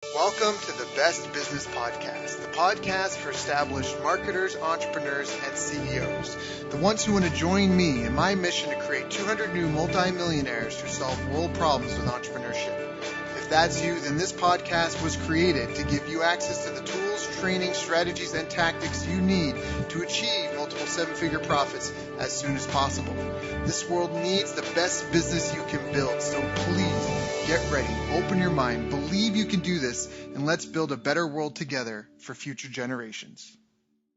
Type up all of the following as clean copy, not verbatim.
Welcome to the Best Business Podcast, the podcast for established marketers, entrepreneurs, and CEOs, the ones who want to join me in my mission to create 200 new multimillionaires who solve world problems with entrepreneurship. If that's you, then this podcast was created to give you access to the tools, training, strategies, and tactics you need to achieve multiple seven-figure profits as soon as possible. This world needs the best business you can build, so please get ready, open your mind, believe you can do this, and let's build a better world together for future generations.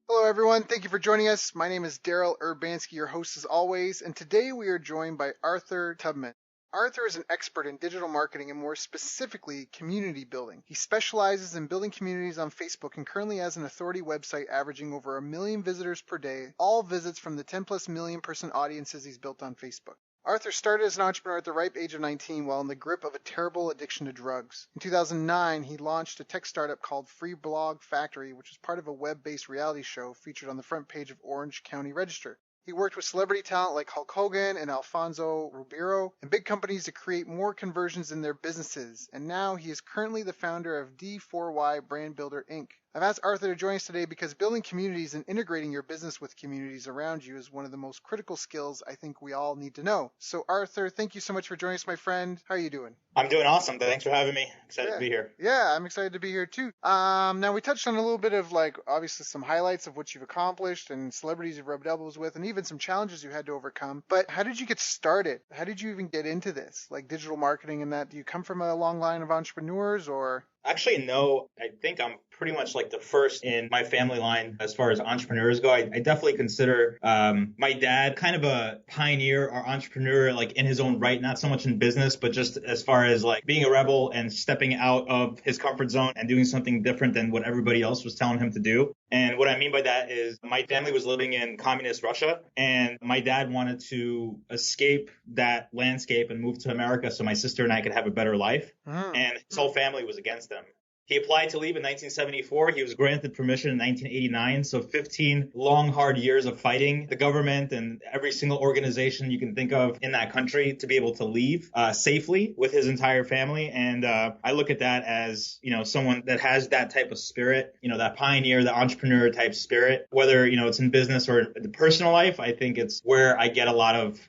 Hello everyone, thank you for joining us. My name is Daryl Urbanski, your host as always, and today we are joined by Arthur Tubman. Arthur is an expert in digital marketing and more specifically community building. He specializes in building communities on Facebook and currently has an authority website averaging over 1 million visitors per day, all visits from the 10 plus million person audiences he's built on Facebook. Arthur started as an entrepreneur at the ripe age of 19 while in the grip of a terrible addiction to drugs. In 2009, he launched a tech startup called Free Blog Factory, which was part of a web-based reality show featured on the front page of Orange County Register. He worked with celebrity talent like Hulk Hogan and Alfonso Ribeiro and big companies to create more conversions in their businesses. And now he is currently the founder of D4Y Brand Builder Inc. I've asked Arthur to join us today because building communities and integrating your business with communities around you is one of the most critical skills I think we all need to know. So Arthur, thank you so much for joining us, my friend. How are you doing? I'm doing awesome. Thanks for having me. Excited to be here. Yeah, I'm excited to be here too. Now we touched on a little bit of obviously some highlights of what you've accomplished and celebrities you've rubbed elbows with and even some challenges you had to overcome. But how did you get started? How did you even get into this? Like digital marketing and that? Do you come from a long line of entrepreneurs or? Actually, no. I think I'm pretty much like the first in my family line as far as entrepreneurs go. I definitely consider my dad kind of a pioneer or entrepreneur, like in his own right, not so much in business, but just as far as like being a rebel and stepping out of his comfort zone and doing something different than what everybody else was telling him to do. And what I mean by that is my family was living in communist Russia and my dad wanted to escape that landscape and move to America so my sister and I could have a better life. And his whole family was against him. He applied to leave in 1974. He was granted permission in 1989. So 15 long, hard years of fighting the government and every single organization you can think of in that country to be able to leave safely with his entire family. And I look at that as, someone that has that type of spirit, that pioneer, the entrepreneur type spirit, whether, it's in business or the personal life. I think it's where I get a lot of,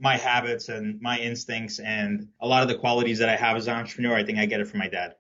my habits and my instincts and a lot of the qualities that I have as an entrepreneur. I think I get it from my dad.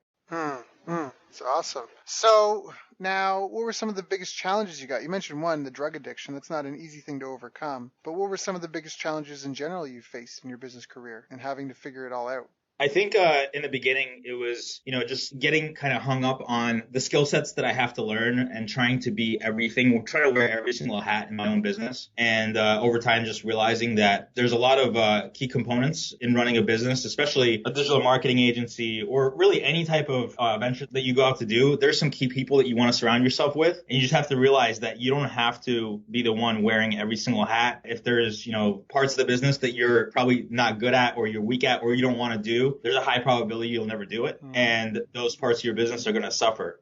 It's awesome. So now, what were some of the biggest challenges you got? You mentioned one, the drug addiction. That's not an easy thing to overcome. But what were some of the biggest challenges in general you faced in your business career and having to figure it all out? I think in the beginning, it was, just getting kind of hung up on the skill sets that I have to learn and trying to be everything, trying to wear every single hat in my own business. And over time, just realizing that there's a lot of key components in running a business, especially a digital marketing agency or really any type of venture that you go out to do. There's some key people that you want to surround yourself with. And you just have to realize that you don't have to be the one wearing every single hat. If there's, parts of the business that you're probably not good at or you're weak at or you don't want to do, there's a high probability you'll never do it. And those parts of your business are going to suffer.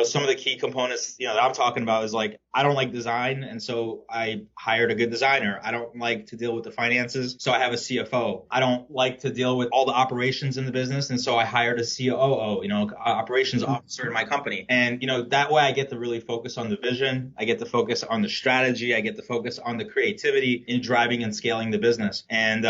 Some of the key components, that I'm talking about is like, I don't like design. And so I hired a good designer. I don't like to deal with the finances. So I have a CFO. I don't like to deal with all the operations in the business. And so I hired a COO, operations officer in my company. And, that way I get to really focus on the vision. I get to focus on the strategy. I get to focus on the creativity in driving and scaling the business. And,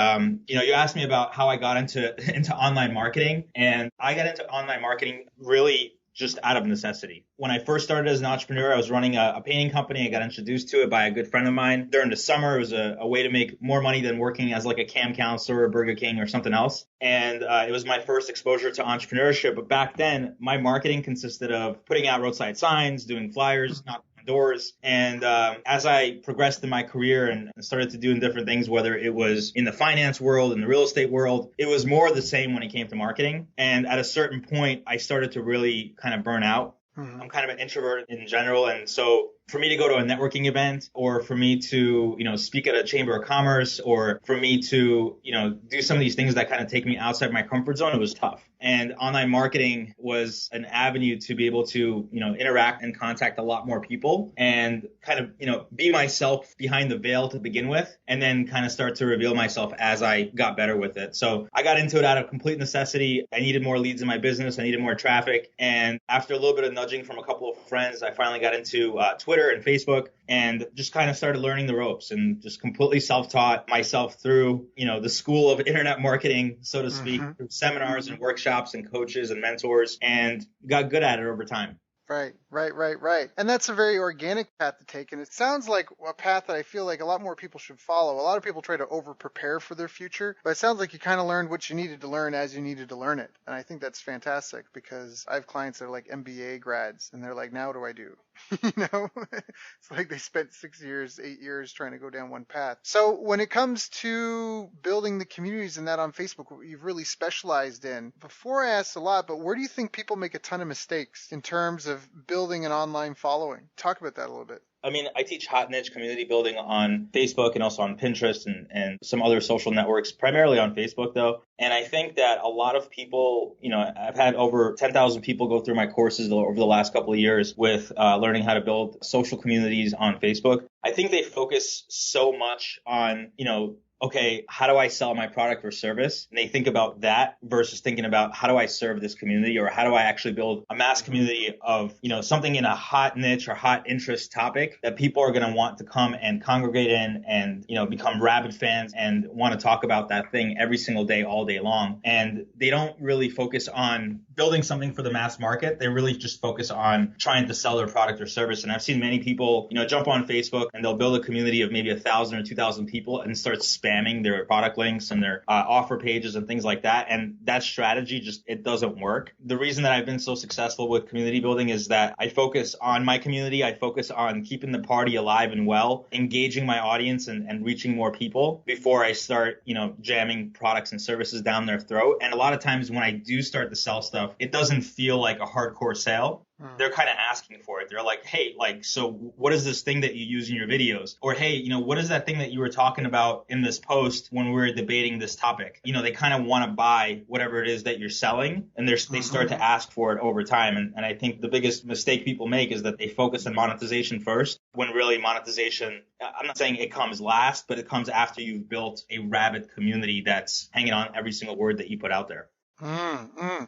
you asked me about how I got into online marketing, and I got into online marketing really just out of necessity. When I first started as an entrepreneur, I was running a painting company. I got introduced to it by a good friend of mine. During the summer, it was a way to make more money than working as like a camp counselor or Burger King or something else. And it was my first exposure to entrepreneurship. But back then, my marketing consisted of putting out roadside signs, doing flyers, knocking on doors. And as I progressed in my career and started to do different things, whether it was in the finance world, in the real estate world, it was more the same when it came to marketing. And at a certain point, I started to really kind of burn out. I'm kind of an introvert in general. And so for me to go to a networking event, or for me to, speak at a chamber of commerce, or for me to, do some of these things that kind of take me outside my comfort zone, it was tough. And online marketing was an avenue to be able to, interact and contact a lot more people and kind of, be myself behind the veil to begin with, and then kind of start to reveal myself as I got better with it. So I got into it out of complete necessity. I needed more leads in my business. I needed more traffic. And after a little bit of nudging from a couple of friends, I finally got into Twitter and Facebook and just kind of started learning the ropes and just completely self-taught myself through, the school of internet marketing, so to speak, through seminars and workshops and coaches and mentors, and got good at it over time. Right. And that's a very organic path to take. And it sounds like a path that I feel like a lot more people should follow. A lot of people try to over-prepare for their future, but it sounds like you kind of learned what you needed to learn as you needed to learn it. And I think that's fantastic, because I have clients that are like MBA grads, and they're like, now what do I do? It's like they spent 6 years, 8 years trying to go down one path. So when it comes to building the communities and that on Facebook, what you've really specialized in, before I asked a lot, but where do you think people make a ton of mistakes in terms of building an online following? Talk about that a little bit. I mean, I teach hot niche community building on Facebook and also on Pinterest and some other social networks, primarily on Facebook, though. And I think that a lot of people, I've had over 10,000 people go through my courses over the last couple of years with learning how to build social communities on Facebook. I think they focus so much on, okay, how do I sell my product or service? And they think about that versus thinking about how do I serve this community, or how do I actually build a mass community of, something in a hot niche or hot interest topic that people are going to want to come and congregate in and, become rabid fans and want to talk about that thing every single day, all day long. And they don't really focus on building something for the mass market. They really just focus on trying to sell their product or service. And I've seen many people, jump on Facebook and they'll build a community of maybe 1,000 or 2,000 people and start spamming their product links and their offer pages and things like that. And that strategy it doesn't work. The reason that I've been so successful with community building is that I focus on my community. I focus on keeping the party alive and well, engaging my audience and reaching more people before I start, jamming products and services down their throat. And a lot of times when I do start to sell stuff, it doesn't feel like a hardcore sale. They're kind of asking for it. They're like, hey, so what is this thing that you use in your videos? Or, hey, what is that thing that you were talking about in this post when we were debating this topic? They kind of want to buy whatever it is that you're selling, and they start to ask for it over time. And I think the biggest mistake people make is that they focus on monetization first, when really monetization, I'm not saying it comes last, but it comes after you've built a rabid community that's hanging on every single word that you put out there.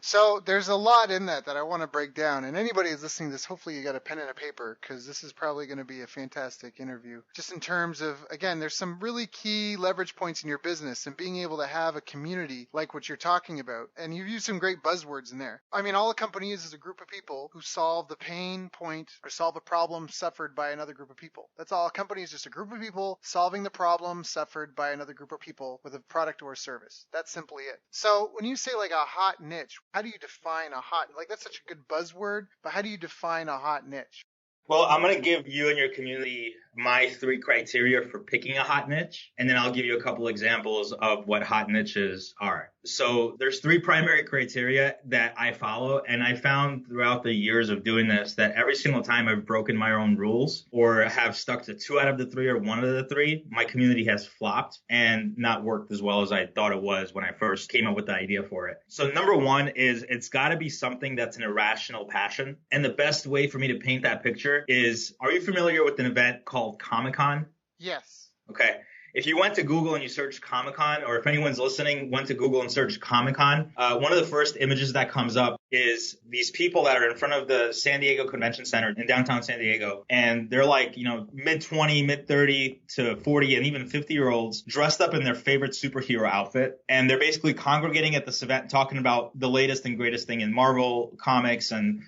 So there's a lot in that I want to break down. And anybody who's listening to this, hopefully you got a pen and a paper, because this is probably going to be a fantastic interview. Just in terms of, again, there's some really key leverage points in your business and being able to have a community like what you're talking about. And you've used some great buzzwords in there. I mean, all a company is a group of people who solve the pain point or solve a problem suffered by another group of people. That's all. A company is just a group of people solving the problem suffered by another group of people with a product or a service. That's simply it. So when you say like a hot niche, how do you define a hot, like that's such a good buzzword, but how do you define a hot niche? Well, I'm going to give you and your community my 3 criteria for picking a hot niche, and then I'll give you a couple examples of what hot niches are. So there's 3 primary criteria that I follow, and I found throughout the years of doing this that every single time I've broken my own rules or have stuck to 2 out of the 3 or 1 of the 3, my community has flopped and not worked as well as I thought it was when I first came up with the idea for it. So number 1 is it's got to be something that's an irrational passion. And the best way for me to paint that picture is, are you familiar with an event called Comic-Con? Yes. Okay. If you went to Google and you searched Comic-Con, or if anyone's listening went to Google and searched Comic-Con, one of the first images that comes up is these people that are in front of the San Diego Convention Center in downtown San Diego. And they're like, mid-20, mid-30 to 40 and even 50-year-olds dressed up in their favorite superhero outfit. And they're basically congregating at this event talking about the latest and greatest thing in Marvel comics and,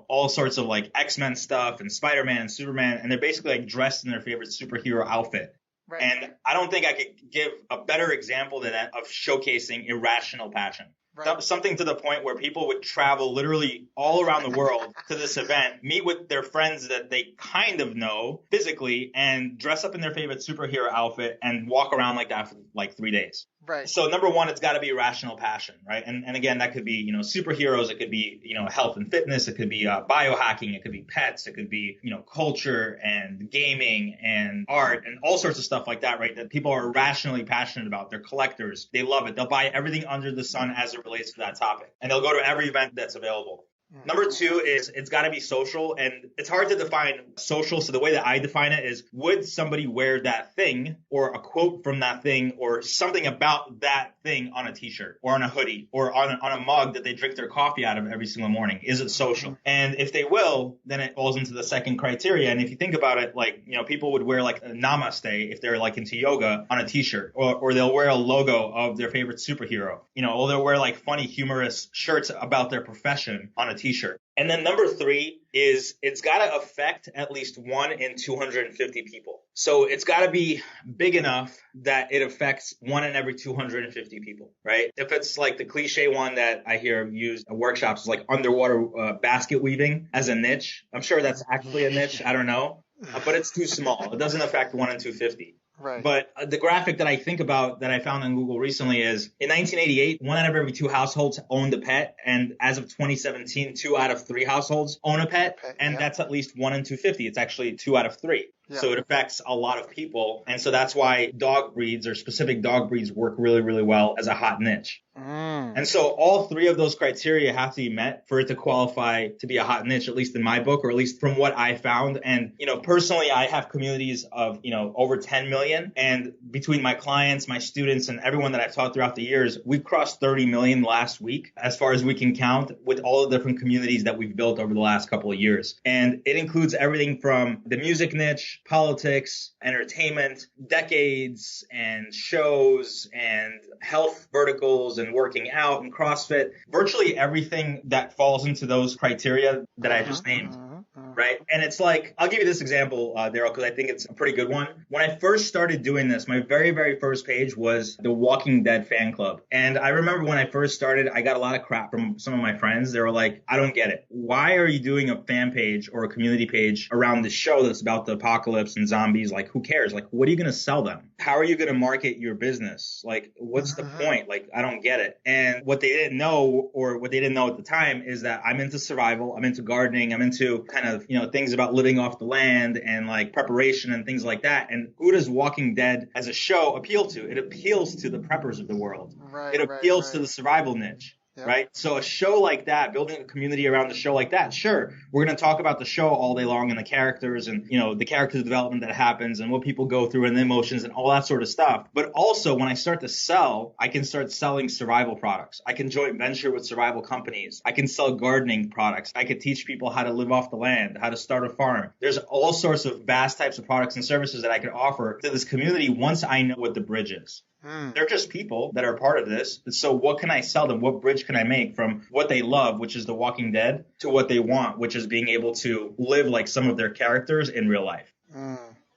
all sorts of like X-Men stuff and Spider-Man and Superman. And they're basically like dressed in their favorite superhero outfit. Right. And I don't think I could give a better example than that of showcasing irrational passion. Right. Something to the point where people would travel literally all around the world to this event, meet with their friends that they kind of know physically, and dress up in their favorite superhero outfit and walk around like that for like 3 days. Right. So number one, it's got to be rational passion, right? And again, that could be, superheroes. It could be, health and fitness. It could be biohacking. It could be pets. It could be, culture and gaming and art and all sorts of stuff like that, right? That people are rationally passionate about. They're collectors. They love it. They'll buy everything under the sun as it relates to that topic. And they'll go to every event that's available. Number two is it's got to be social, and it's hard to define social. So the way that I define it is, would somebody wear that thing or a quote from that thing or something about that thing on a t-shirt or on a hoodie or on a mug that they drink their coffee out of every single morning? Is it social? And if they will, then it falls into the second criteria. And if you think about it, like, people would wear like a namaste if they're like into yoga on a t-shirt, or they'll wear a logo of their favorite superhero, or they'll wear like funny, humorous shirts about their profession on a t-shirt. And then number three is it's got to affect at least 1 in 250 people. So it's got to be big enough that it affects 1 in every 250 people, right? If it's like the cliche one that I hear used at workshops is like underwater basket weaving as a niche. I'm sure that's actually a niche. I don't know. But it's too small. It doesn't affect 1 in 250. Right. But the graphic that I think about that I found on Google recently is in 1988, 1 out of every 2 households owned a pet. And as of 2017, 2 out of 3 households own a pet. And that's at least 1 in 250. It's actually 2 out of 3. Yeah. So it affects a lot of people. And so that's why dog breeds or specific dog breeds work really, really well as a hot niche. And so all 3 of those criteria have to be met for it to qualify to be a hot niche, at least in my book, or at least from what I found. And, personally, I have communities of, over 10 million. And between my clients, my students, and everyone that I've taught throughout the years, we crossed 30 million last week, as far as we can count, with all the different communities that we've built over the last couple of years. And it includes everything from the music niche, politics, entertainment, decades, and shows, and health verticals, and working out, and CrossFit, virtually everything that falls into those criteria that I just named. Right. And it's like, I'll give you this example, Daryl, because I think it's a pretty good one. When I first started doing this, my very, very first page was the Walking Dead fan club. And I remember when I first started, I got a lot of crap from some of my friends. They were like, I don't get it. Why are you doing a fan page or a community page around this show that's about the apocalypse and zombies? Like, who cares? Like, what are you going to sell them? How are you going to market your business? Like, what's the point? Like, I don't get it. And what they didn't know, or what they didn't know at the time, is that I'm into survival. I'm into gardening. I'm into kind of, things about living off the land and like preparation and things like that. And who does Walking Dead as a show appeal to? It appeals to the preppers of the world. Right, it appeals to the survival niche. Yep. Right. So a show like that, building a community around a show like that, sure, we're going to talk about the show all day long and the characters and, the character development that happens and what people go through and the emotions and all that sort of stuff. But also when I start to sell, I can start selling survival products. I can joint venture with survival companies. I can sell gardening products. I could teach people how to live off the land, how to start a farm. There's all sorts of vast types of products and services that I could offer to this community once I know what the bridge is. They're just people that are part of this. So what can I sell them? What bridge can I make from what they love, which is The Walking Dead, to what they want, which is being able to live like some of their characters in real life?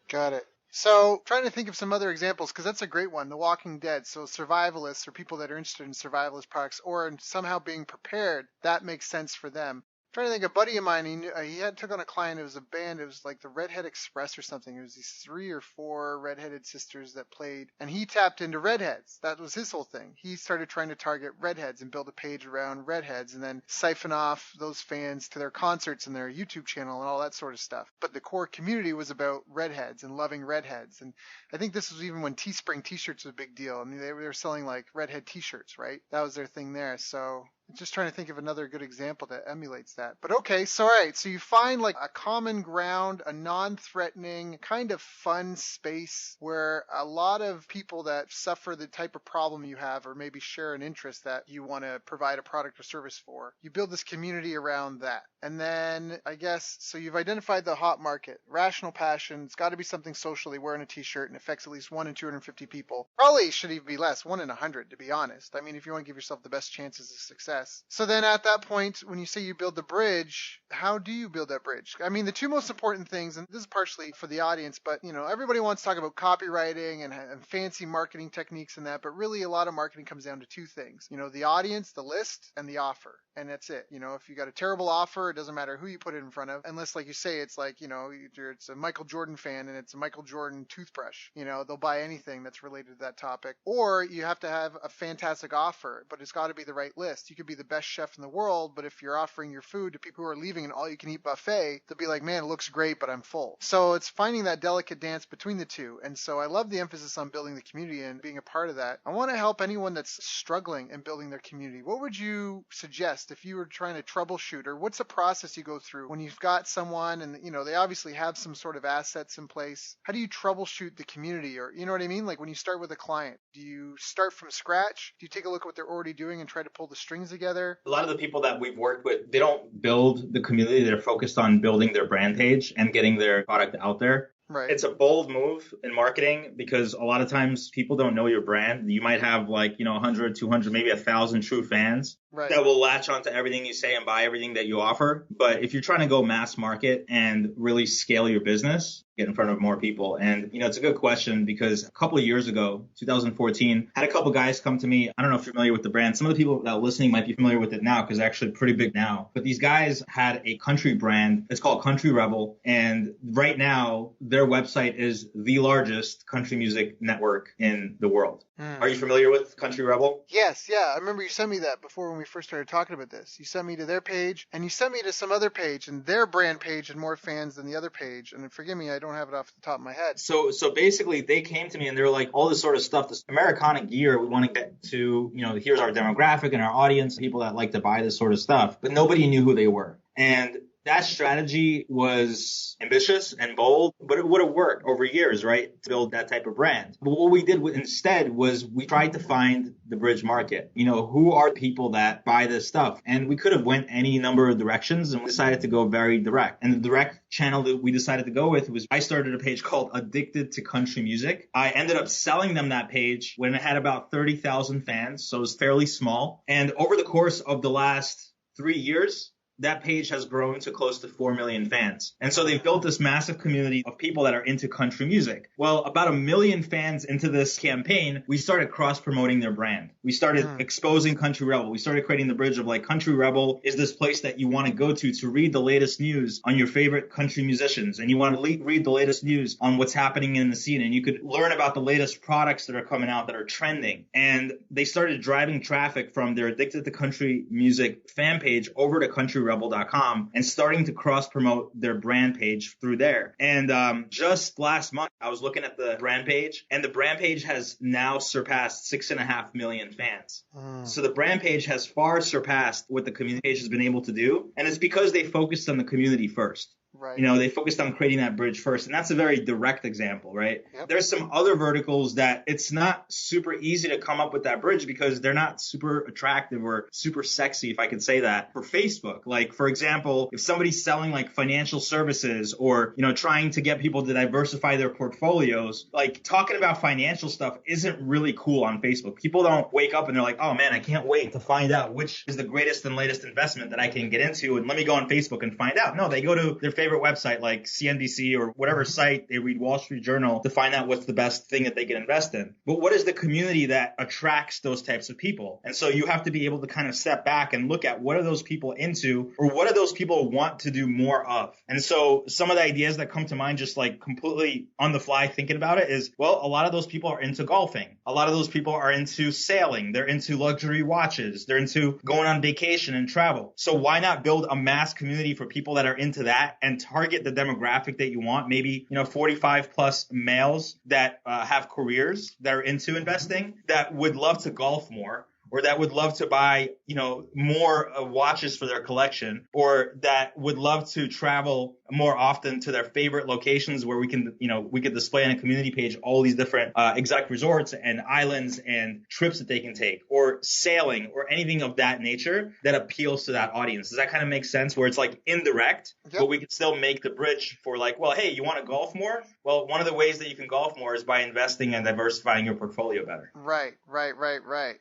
Got it. So trying to think of some other examples, because that's a great one, The Walking Dead. So survivalists or people that are interested in survivalist products or in somehow being prepared, that makes sense for them. Trying to think, a buddy of mine, he took on a client. It was a band. It was like the Redhead Express or something. It was these 3 or 4 redheaded sisters that played, and he tapped into redheads. That was his whole thing. He started trying to target redheads and build a page around redheads, and then siphon off those fans to their concerts and their YouTube channel and all that sort of stuff. But the core community was about redheads and loving redheads. And I think this was even when Teespring t-shirts was a big deal. I mean, they were selling like redhead t-shirts, right? That was their thing there. So just trying to think of another good example that emulates that. But okay, so all right, so you find like a common ground, a non-threatening, kind of fun space where a lot of people that suffer the type of problem you have or maybe share an interest that you want to provide a product or service for. You build this community around that. And then I guess, so you've identified the hot market, rational passion. It's got to be something socially wearing a t-shirt and affects at least 1 in 250 people. Probably should even be less, 1 in 100, to be honest. I mean, if you want to give yourself the best chances of success. So then at that point, when you say you build the bridge, how do you build that bridge? I mean, the 2 most important things, and this is partially for the audience, but everybody wants to talk about copywriting and fancy marketing techniques and that, but really a lot of marketing comes down to 2 things, the audience, the list, and the offer. and that's it. If you got a terrible offer, it doesn't matter who you put it in front of, unless, like you say, it's like, it's a Michael Jordan fan and it's a Michael Jordan toothbrush. They'll buy anything that's related to that topic. Or you have to have a fantastic offer, but it's got to be the right list. You could be the best chef in the world, but if you're offering your food to people who are leaving an all-you-can-eat buffet, they'll be like, man, it looks great, but I'm full. So it's finding that delicate dance between the two. And so I love the emphasis on building the community and being a part of that. I want to help anyone that's struggling in building their community. What would you suggest if you were trying to troubleshoot, or what's the process you go through when you've got someone and, they obviously have some sort of assets in place? How do you troubleshoot the community? Or, you know what I mean? Like when you start with a client, do you start from scratch? Do you take a look at what they're already doing and try to pull the strings together? A lot of the people that we've worked with, they don't build the community. They're focused on building their brand page and getting their product out there. Right. It's a bold move in marketing because a lot of times people don't know your brand. You might have 100, 200, maybe 1,000 true fans that will latch onto everything you say and buy everything that you offer. But if you're trying to go mass market and really scale your business, get in front of more people. And, it's a good question because a couple of years ago, 2014, had a couple guys come to me. I don't know if you're familiar with the brand. Some of the people that are listening might be familiar with it now because it's actually pretty big now. But these guys had a country brand. It's called Country Rebel. And right now, their website is the largest country music network in the world. Are you familiar with Country Rebel? Yes, yeah. I remember you sent me that before when we first started talking about this. You sent me to their page, and you sent me to some other page, and their brand page had more fans than the other page. And forgive me, I don't have it off the top of my head. So basically, they came to me and they were like, all this sort of stuff, this Americana gear, we want to get to, here's our demographic and our audience, people that like to buy this sort of stuff. But nobody knew who they were. And that strategy was ambitious and bold, but it would have worked over years, right, to build that type of brand. But what we did instead was we tried to find the bridge market. Who are people that buy this stuff? And we could have went any number of directions, and we decided to go very direct. And the direct channel that we decided to go with was I started a page called Addicted to Country Music. I ended up selling them that page when it had about 30,000 fans, so it was fairly small. And over the course of the last 3 years, that page has grown to close to 4 million fans. And so they've built this massive community of people that are into country music. Well, about 1 million fans into this campaign, we started cross-promoting their brand. We started exposing Country Rebel. We started creating the bridge of Country Rebel is this place that you want to go to read the latest news on your favorite country musicians. And you want to read the latest news on what's happening in the scene. And you could learn about the latest products that are coming out that are trending. And they started driving traffic from their Addicted to Country Music fan page over to countryrebel.com and starting to cross-promote their brand page through there. And just last month, I was looking at the brand page, and the brand page has now surpassed 6.5 million fans. So the brand page has far surpassed what the community page has been able to do, and it's because they focused on the community first. Right. They focused on creating that bridge first. And that's a very direct example, right? Yep. There's some other verticals that it's not super easy to come up with that bridge because they're not super attractive or super sexy, if I could say that, for Facebook. Like, for example, if somebody's selling financial services or, trying to get people to diversify their portfolios, talking about financial stuff isn't really cool on Facebook. People don't wake up and they're like, oh man, I can't wait to find out which is the greatest and latest investment that I can get into. And let me go on Facebook and find out. No, they go to their favorite website like CNBC or whatever site, they read Wall Street Journal to find out what's the best thing that they can invest in. But what is the community that attracts those types of people? And so you have to be able to kind of step back and look at what are those people into or what do those people want to do more of? And so some of the ideas that come to mind just completely on the fly thinking about it is, well, a lot of those people are into golfing. A lot of those people are into sailing. They're into luxury watches. They're into going on vacation and travel. So why not build a mass community for people that are into that and target the demographic that you want, maybe 45 plus males that have careers that are into investing that would love to golf more, or that would love to buy, more watches for their collection, or that would love to travel more often to their favorite locations where we can display on a community page all these different exotic resorts and islands and trips that they can take, or sailing, or anything of that nature that appeals to that audience. Does that kind of make sense? Where it's indirect, Yep. But we can still make the bridge for hey, you want to golf more? Well, one of the ways that you can golf more is by investing and diversifying your portfolio better. Right.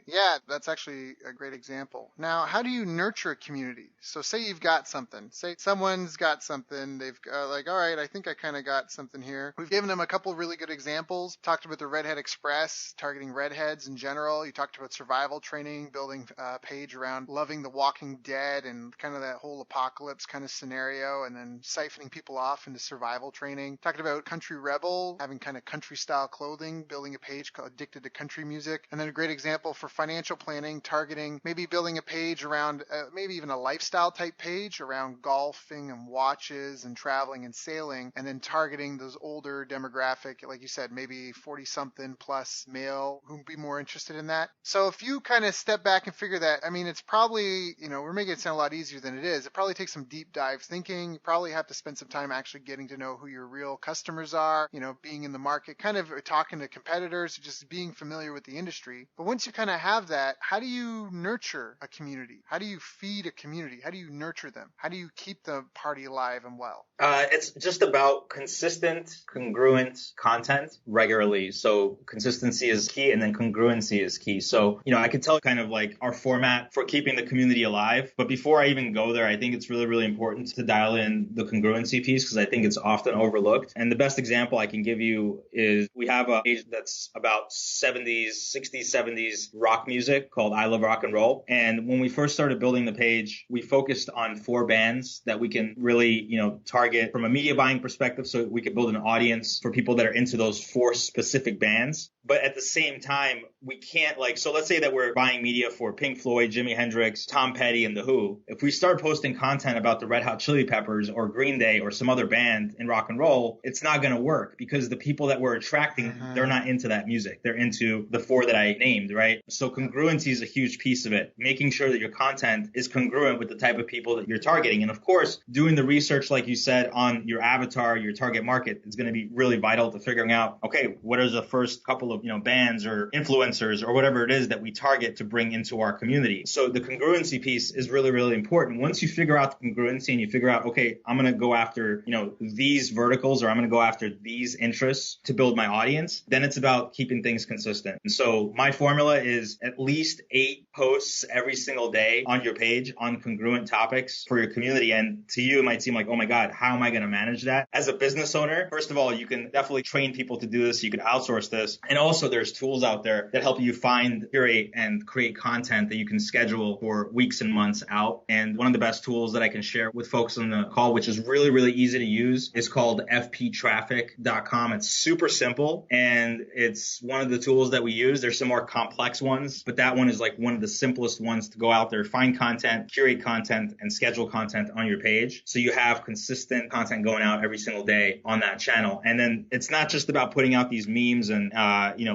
Yeah, that's That's actually a great example. Now, how do you nurture a community? So say you've got something. Say someone's got something. They've like, all right, I think I kind of got something here. We've given them a couple of really good examples. Talked about the Redhead Express, targeting redheads in general. You talked about survival training, building a page around loving The Walking Dead and kind of that whole apocalypse kind of scenario, and then siphoning people off into survival training. Talked about Country Rebel, having kind of country style clothing, building a page called Addicted to Country Music. And then a great example for financial planning, targeting maybe building a page around maybe even a lifestyle type page around golfing and watches and traveling and sailing, and then targeting those older demographic, like you said, maybe 40 something plus male who'd be more interested in that. So if you kind of step back and figure that, I mean, it's probably, we're making it sound a lot easier than it is. It probably takes some deep dive thinking. You probably have to spend some time actually getting to know who your real customers are, being in the market, kind of talking to competitors, just being familiar with the industry. But once you kind of have that, how do you nurture a community? How do you feed a community? How do you nurture them? How do you keep the party alive and well? It's just about consistent, congruent content regularly. So consistency is key, and then congruency is key. So, I could tell kind of like our format for keeping the community alive. But before I even go there, I think it's really, really important to dial in the congruency piece, because I think it's often overlooked. And the best example I can give you is we have a page that's about 70s, 60s, 70s rock music called I Love Rock and Roll. And when we first started building the page, we focused on 4 bands that we can really, target from a media buying perspective, so we could build an audience for people that are into those 4 specific bands. But at the same time, we can't so let's say that we're buying media for Pink Floyd, Jimi Hendrix, Tom Petty, and The Who. If we start posting content about the Red Hot Chili Peppers or Green Day or some other band in rock and roll, it's not going to work, because the people that we're attracting, they're not into that music. They're into the 4 that I named, right? So congruency is a huge piece of it. Making sure that your content is congruent with the type of people that you're targeting. And of course, doing the research, like you said, on your avatar, your target market, is going to be really vital to figuring out, okay, what are the first couple of, bands or influencers or whatever it is that we target to bring into our community. So the congruency piece is really, really important. Once you figure out the congruency and you figure out, okay, I'm going to go after, these verticals, or I'm going to go after these interests to build my audience, then it's about keeping things consistent. And so my formula is at least 8 posts every single day on your page on congruent topics for your community. And to you, it might seem like, oh my God, how am I going to manage that? As a business owner, first of all, you can definitely train people to do this. You can outsource this. And also there's tools out there that help you find, curate, and create content that you can schedule for weeks and months out. And one of the best tools that I can share with folks on the call, which is really, really easy to use, is called fptraffic.com. It's super simple, and it's one of the tools that we use. There's some more complex ones, but that one is like one of the simplest ones to go out there, find content, curate content, and schedule content on your page, so you have consistent content going out every single day on that channel. And then it's not just about putting out these memes and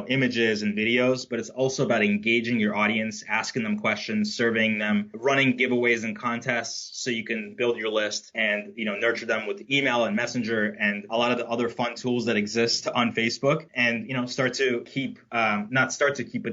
images and videos, but it's also about engaging your audience, asking them questions, surveying them, running giveaways and contests so you can build your list and nurture them with email and messenger and a lot of the other fun tools that exist on Facebook, and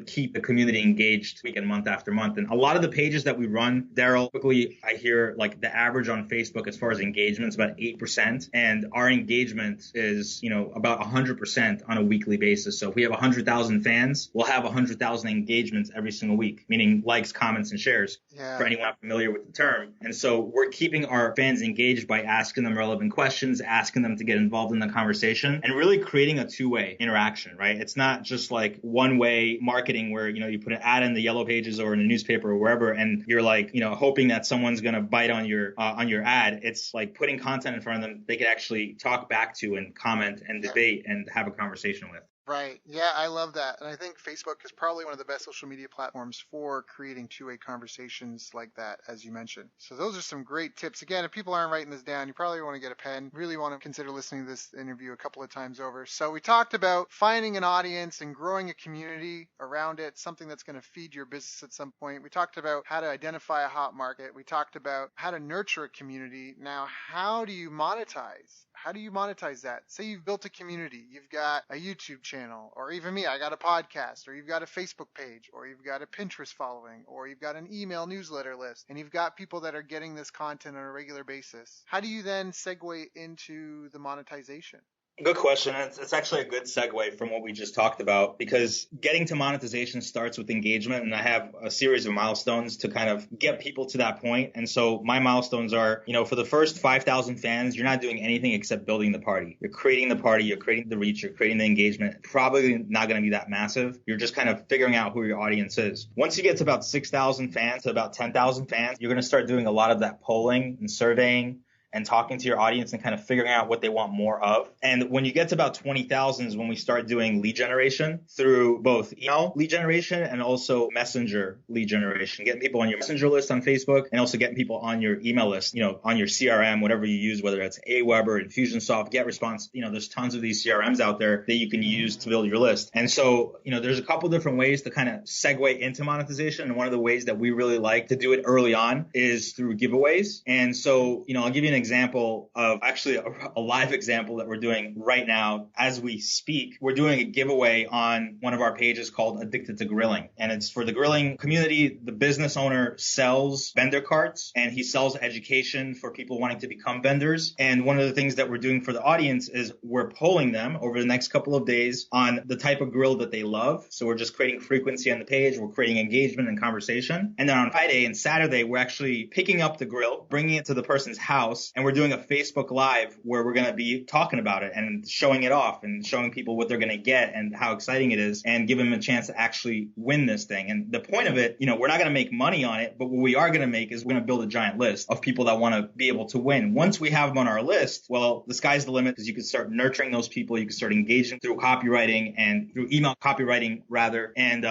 keep the community engaged week and month after month. And a lot of the pages that we run, Daryl, quickly, I hear like the average on Facebook as far as engagement is about 8%, and our engagement is about 100% on a weekly basis. So if we have 100,000 fans, we'll have 100,000 engagements every single week, meaning likes, comments, and shares, for anyone not familiar with the term. And so we're keeping our fans engaged by asking them relevant questions, asking them to get involved in the conversation, and really creating a two-way interaction, right? It's not just like one-way marketing where, you put an ad in the yellow pages or in a newspaper or wherever, and you're like, hoping that someone's going to bite on your ad. It's like putting content in front of them they could actually talk back to and comment and debate and have a conversation with. Right. Yeah, I love that. And I think Facebook is probably one of the best social media platforms for creating two-way conversations like that, as you mentioned. So those are some great tips. Again, if people aren't writing this down, you probably want to get a pen. Really want to consider listening to this interview a couple of times over. So we talked about finding an audience and growing a community around it, something that's going to feed your business at some point. We talked about how to identify a hot market. We talked about how to nurture a community. Now, how do you monetize? How do you monetize that? Say you've built a community, you've got a YouTube channel, or even me, I got a podcast, or you've got a Facebook page, or you've got a Pinterest following, or you've got an email newsletter list, and you've got people that are getting this content on a regular basis. How do you then segue into the monetization? Good question. It's actually a good segue from what we just talked about, because getting to monetization starts with engagement. And I have a series of milestones to kind of get people to that point. And so my milestones are, for the first 5,000 fans, you're not doing anything except building the party. You're creating the party, you're creating the reach, you're creating the engagement. Probably not going to be that massive. You're just kind of figuring out who your audience is. Once you get to about 6,000 fans, to about 10,000 fans, you're going to start doing a lot of that polling and surveying and talking to your audience and kind of figuring out what they want more of. And when you get to about 20,000 is when we start doing lead generation through both email lead generation and also messenger lead generation, getting people on your messenger list on Facebook and also getting people on your email list, on your CRM, whatever you use, whether it's Aweber, Infusionsoft, GetResponse, there's tons of these CRMs out there that you can use to build your list. And so, there's a couple different ways to kind of segue into monetization. And one of the ways that we really like to do it early on is through giveaways. And so, I'll give you an example of actually a live example that we're doing right now as we speak. We're doing a giveaway on one of our pages called Addicted to Grilling. And it's for the grilling community. The business owner sells vendor carts and he sells education for people wanting to become vendors. And one of the things that we're doing for the audience is we're polling them over the next couple of days on the type of grill that they love. So we're just creating frequency on the page. We're creating engagement and conversation. And then on Friday and Saturday, we're actually picking up the grill, bringing it to the person's house, and we're doing a Facebook Live where we're going to be talking about it and showing it off and showing people what they're going to get and how exciting it is and give them a chance to actually win this thing. And the point of it, we're not going to make money on it, but what we are going to make is we're going to build a giant list of people that want to be able to win. Once we have them on our list, well, the sky's the limit, because you can start nurturing those people. You can start engaging through copywriting and through email copywriting rather, and,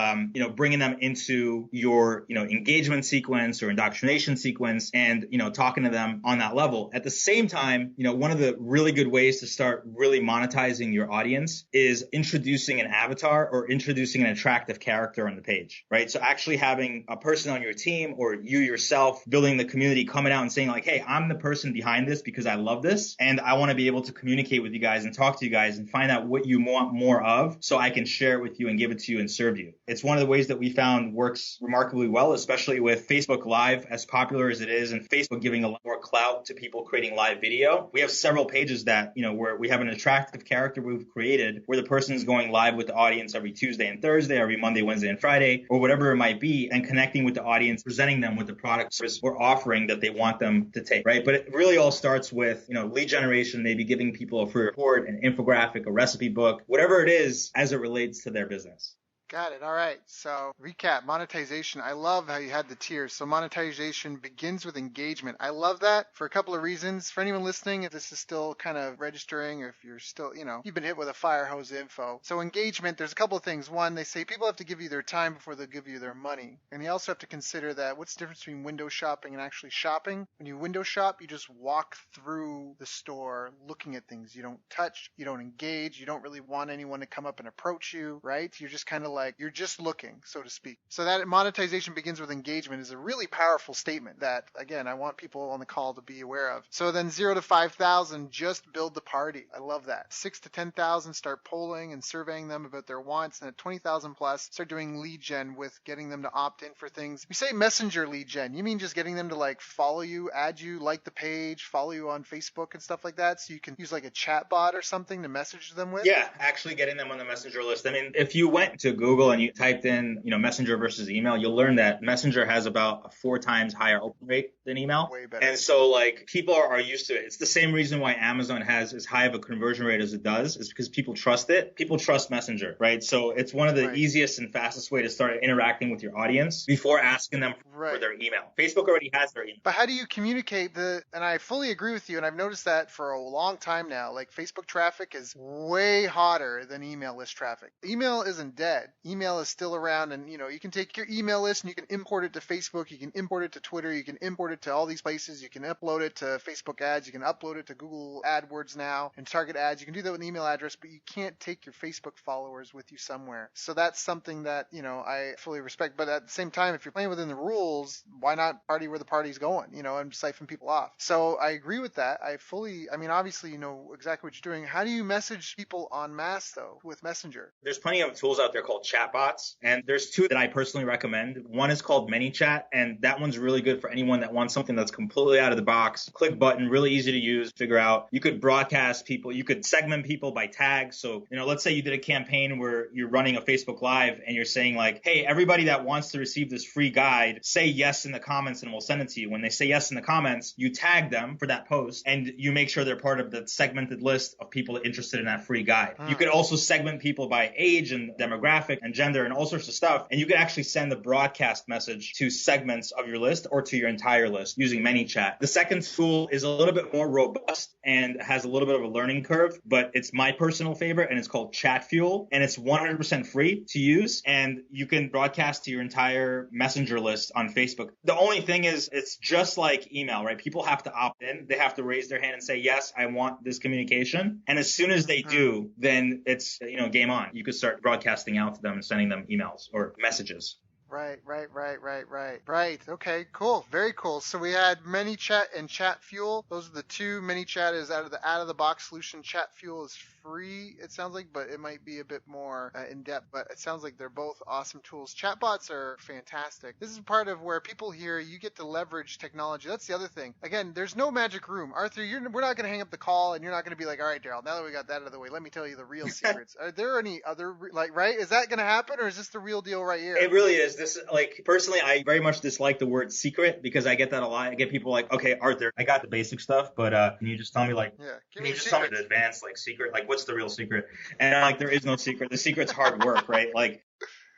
bringing them into your, engagement sequence or indoctrination sequence and, talking to them on that level. At the same time, one of the really good ways to start really monetizing your audience is introducing an avatar or introducing an attractive character on the page, right? So actually having a person on your team or you yourself building the community coming out and saying like, hey, I'm the person behind this because I love this and I want to be able to communicate with you guys and talk to you guys and find out what you want more of so I can share it with you and give it to you and serve you. It's one of the ways that we found works remarkably well, especially with Facebook Live as popular as it is and Facebook giving a lot more clout to people creating live video. We have several pages that, where we have an attractive character we've created where the person's going live with the audience every Tuesday and Thursday, every Monday, Wednesday, and Friday, or whatever it might be, and connecting with the audience, presenting them with the product service or offering that they want them to take, right? But it really all starts with, lead generation, maybe giving people a free report, an infographic, a recipe book, whatever it is as it relates to their business. Got it. All right. So recap, monetization. I love how you had the tiers. So monetization begins with engagement. I love that for a couple of reasons. For anyone listening, if this is still kind of registering or if you're still, you've been hit with a fire hose info. So engagement, there's a couple of things. One, they say people have to give you their time before they'll give you their money. And you also have to consider that what's the difference between window shopping and actually shopping? When you window shop, you just walk through the store looking at things. You don't touch, you don't engage, you don't really want anyone to come up and approach you, right? You're just kind of like you're just looking, so to speak. So that monetization begins with engagement is a really powerful statement that, again, I want people on the call to be aware of. So then 0 to 5,000, just build the party. I love that. 6 to 10,000, start polling and surveying them about their wants. And at 20,000 plus, start doing lead gen with getting them to opt in for things. We say messenger lead gen. You mean just getting them to like follow you, add you, like the page, follow you on Facebook and stuff like that? So you can use like a chat bot or something to message them with? Yeah, actually getting them on the messenger list. I mean, if you went to Google and you typed in, messenger versus email, you'll learn that messenger has about a 4 times higher open rate than email. Way better. And so like people are used to it. It's the same reason why Amazon has as high of a conversion rate as it does, is because people trust it. People trust messenger, right? So it's one of the easiest and fastest way to start interacting with your audience before asking them for their email. Facebook already has their email. But how do you communicate and I fully agree with you, and I've noticed that for a long time now, like Facebook traffic is way hotter than email list traffic. Email isn't dead. Email is still around, and you can take your email list and you can import it to Facebook, you can import it to Twitter, you can import it to all these places, you can upload it to Facebook ads, you can upload it to Google AdWords now and Target ads. You can do that with an email address, but you can't take your Facebook followers with you somewhere. So that's something that, I fully respect. But at the same time, if you're playing within the rules, why not party where the party's going, and siphon people off? So I agree with that. Obviously, you know exactly what you're doing. How do you message people en masse though with Messenger? There's plenty of tools out there called chatbots. And there's two that I personally recommend. One is called ManyChat, and that one's really good for anyone that wants something that's completely out of the box. Click button, really easy to use, figure out. You could broadcast people, you could segment people by tags. So, let's say you did a campaign where you're running a Facebook Live and you're saying like, hey, everybody that wants to receive this free guide, say yes in the comments and we'll send it to you. When they say yes in the comments, you tag them for that post and you make sure they're part of the segmented list of people interested in that free guide. You could also segment people by age and demographic and gender and all sorts of stuff. And you could actually send the broadcast message to segments of your list or to your entire list using ManyChat. The second tool is a little bit more robust and has a little bit of a learning curve, but it's my personal favorite, and it's called ChatFuel, and it's 100% free to use, and you can broadcast to your entire messenger list on Facebook. The only thing is it's just like email, right? People have to opt in. They have to raise their hand and say, yes, I want this communication. And as soon as they do, then it's, game on. You could start broadcasting out to them and sending them emails or messages. Right. Okay, cool. Very cool. So we had ManyChat and ChatFuel. Those are the two. ManyChat is out of the box solution. ChatFuel is free, it sounds like, but it might be a bit more in depth. But it sounds like they're both awesome tools. Chatbots are fantastic. This is part of where people here, you get to leverage technology. That's the other thing. Again, there's no magic room. Arthur, we're not going to hang up the call, and you're not going to be like, all right, Daryl, now that we got that out of the way, let me tell you the real secrets. Are there any other, right? Is that going to happen, or is this the real deal right here? It really is. This, personally, I very much dislike the word secret because I get that a lot. I get people like, okay, Arthur, I got the basic stuff, but can you just tell me can you just tell me the advanced secret? What's the real secret? And I'm like, there is no secret. The secret's hard work, right?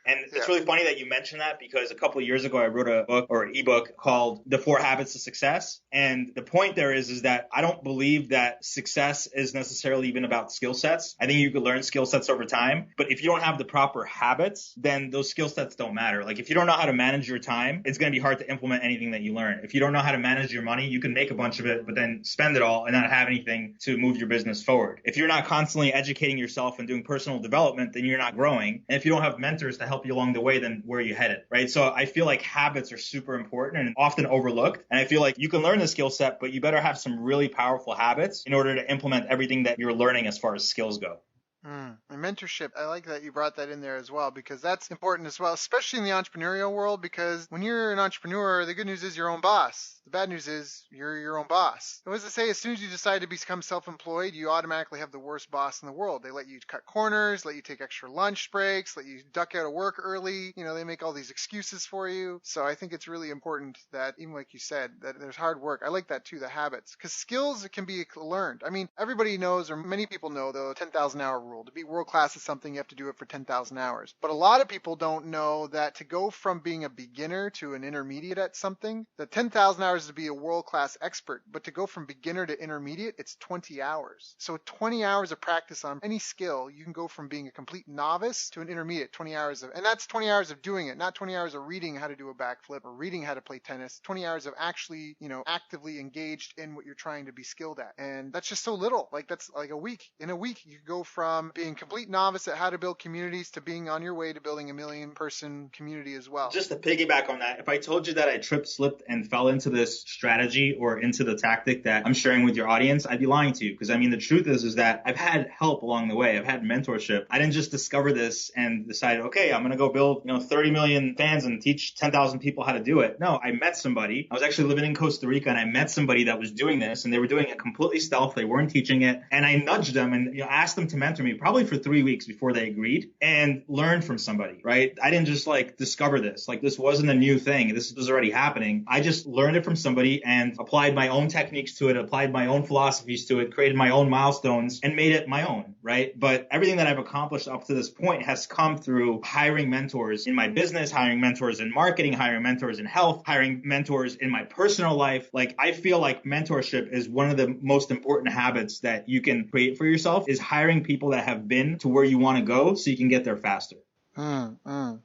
And it's really funny that you mentioned that because a couple of years ago, I wrote a book or an ebook called The 4 Habits of Success. And the point there is that I don't believe that success is necessarily even about skill sets. I think you could learn skill sets over time. But if you don't have the proper habits, then those skill sets don't matter. If you don't know how to manage your time, it's going to be hard to implement anything that you learn. If you don't know how to manage your money, you can make a bunch of it, but then spend it all and not have anything to move your business forward. If you're not constantly educating yourself and doing personal development, then you're not growing. And if you don't have mentors to help you along the way, then where are you headed, right? So I feel like habits are super important and often overlooked. And I feel like you can learn the skill set, but you better have some really powerful habits in order to implement everything that you're learning as far as skills go. And mentorship, I like that you brought that in there as well, because that's important as well, especially in the entrepreneurial world, because when you're an entrepreneur, the good news is your own boss. The bad news is you're your own boss. And what does it say? As soon as you decide to become self-employed, you automatically have the worst boss in the world. They let you cut corners, let you take extra lunch breaks, let you duck out of work early. They make all these excuses for you. So I think it's really important that, even like you said, that there's hard work. I like that too, the habits, because skills can be learned. I mean, everybody knows, or many people know, the 10,000 hour rule. To be world class is something you have to do it for 10,000 hours. But a lot of people don't know that to go from being a beginner to an intermediate at something, the 10,000 hours is to be a world class expert. But to go from beginner to intermediate, it's 20 hours. So 20 hours of practice on any skill, you can go from being a complete novice to an intermediate. 20 hours of, and that's 20 hours of doing it, not 20 hours of reading how to do a backflip or reading how to play tennis. 20 hours of actually, actively engaged in what you're trying to be skilled at. And that's just so little. That's like a week. In a week, you go from being complete novice at how to build communities to being on your way to building a 1 million person community as well. Just to piggyback on that, if I told you that I tripped, slipped, and fell into this strategy or into the tactic that I'm sharing with your audience, I'd be lying to you. Because the truth is that I've had help along the way. I've had mentorship. I didn't just discover this and decide, okay, I'm going to go build, 30 million fans and teach 10,000 people how to do it. No, I met somebody. I was actually living in Costa Rica and I met somebody that was doing this, and they were doing it completely stealth. They weren't teaching it. And I nudged them and asked them to mentor me probably for 3 weeks before they agreed, and learned from somebody, right? I didn't just discover this. This wasn't a new thing. This was already happening. I just learned it from somebody and applied my own techniques to it, applied my own philosophies to it, created my own milestones and made it my own, right? But everything that I've accomplished up to this point has come through hiring mentors in my business, hiring mentors in marketing, hiring mentors in health, hiring mentors in my personal life. I feel like mentorship is one of the most important habits that you can create for yourself, is hiring people that have been to where you want to go so you can get there faster.